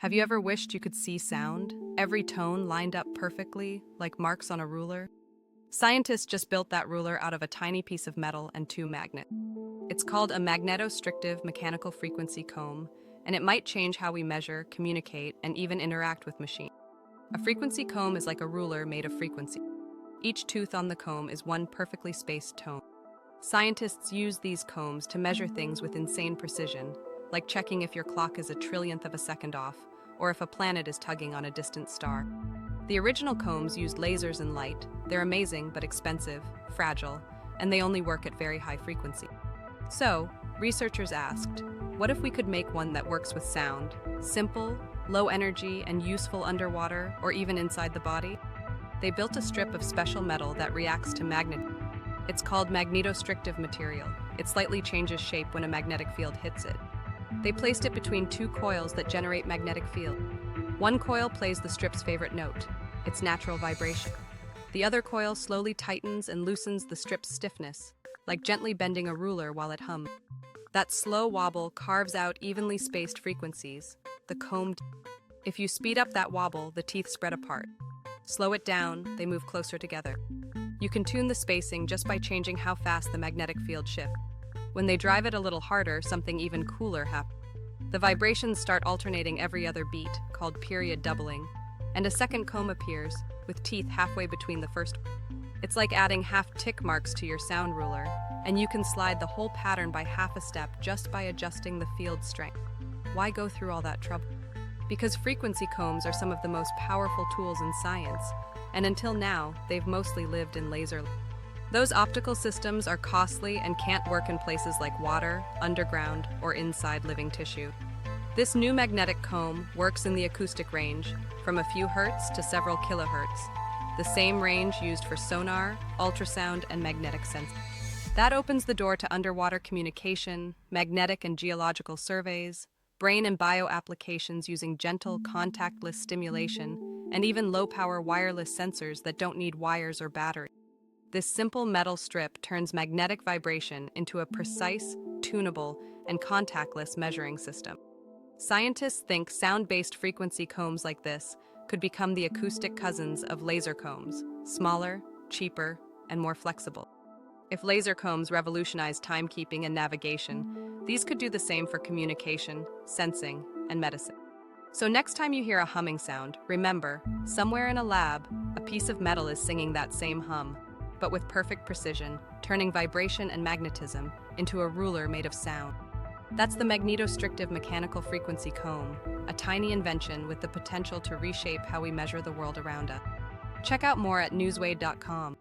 Have you ever wished you could see sound? Every tone lined up perfectly, like marks on a ruler? Scientists just built that ruler out of a tiny piece of metal and two magnets. It's called a magnetostrictive mechanical frequency comb, and it might change how we measure, communicate, and even interact with machines. A frequency comb is like a ruler made of frequency. Each tooth on the comb is one perfectly spaced tone. Scientists use these combs to measure things with insane precision, like checking if your clock is a trillionth of a second off, or if a planet is tugging on a distant star. The original combs used lasers and light. They're amazing but expensive, fragile, and they only work at very high frequency. So, researchers asked, what if we could make one that works with sound, simple, low energy, and useful underwater or even inside the body? They built a strip of special metal that reacts to magnetism. It's called magnetostrictive material. It slightly changes shape when a magnetic field hits it. They placed it between two coils that generate magnetic field. One coil plays the strip's favorite note, its natural vibration. The other coil slowly tightens and loosens the strip's stiffness, like gently bending a ruler while it hums. That slow wobble carves out evenly spaced frequencies, the combed. If you speed up that wobble, the teeth spread apart. Slow it down, they move closer together. You can tune the spacing just by changing how fast the magnetic field shifts. When they drive it a little harder, something even cooler happens. The vibrations start alternating every other beat, called period doubling, and a second comb appears, with teeth halfway between the first. It's like adding half tick marks to your sound ruler, and you can slide the whole pattern by half a step just by adjusting the field strength. Why go through all that trouble? Because frequency combs are some of the most powerful tools in science, and until now, they've mostly lived in laser. Those optical systems are costly and can't work in places like water, underground, or inside living tissue. This new magnetic comb works in the acoustic range, from a few hertz to several kilohertz, the same range used for sonar, ultrasound, and magnetic sensing. That opens the door to underwater communication, magnetic and geological surveys, brain and bio applications using gentle, contactless stimulation, and even low-power wireless sensors that don't need wires or batteries. This simple metal strip turns magnetic vibration into a precise, tunable, and contactless measuring system. Scientists think sound-based frequency combs like this could become the acoustic cousins of laser combs, smaller, cheaper, and more flexible. If laser combs revolutionize timekeeping and navigation, these could do the same for communication, sensing, and medicine. So next time you hear a humming sound, remember, somewhere in a lab, a piece of metal is singing that same hum, but with perfect precision, turning vibration and magnetism into a ruler made of sound. That's the magnetostrictive mechanical frequency comb, a tiny invention with the potential to reshape how we measure the world around us. Check out more at newswade.com.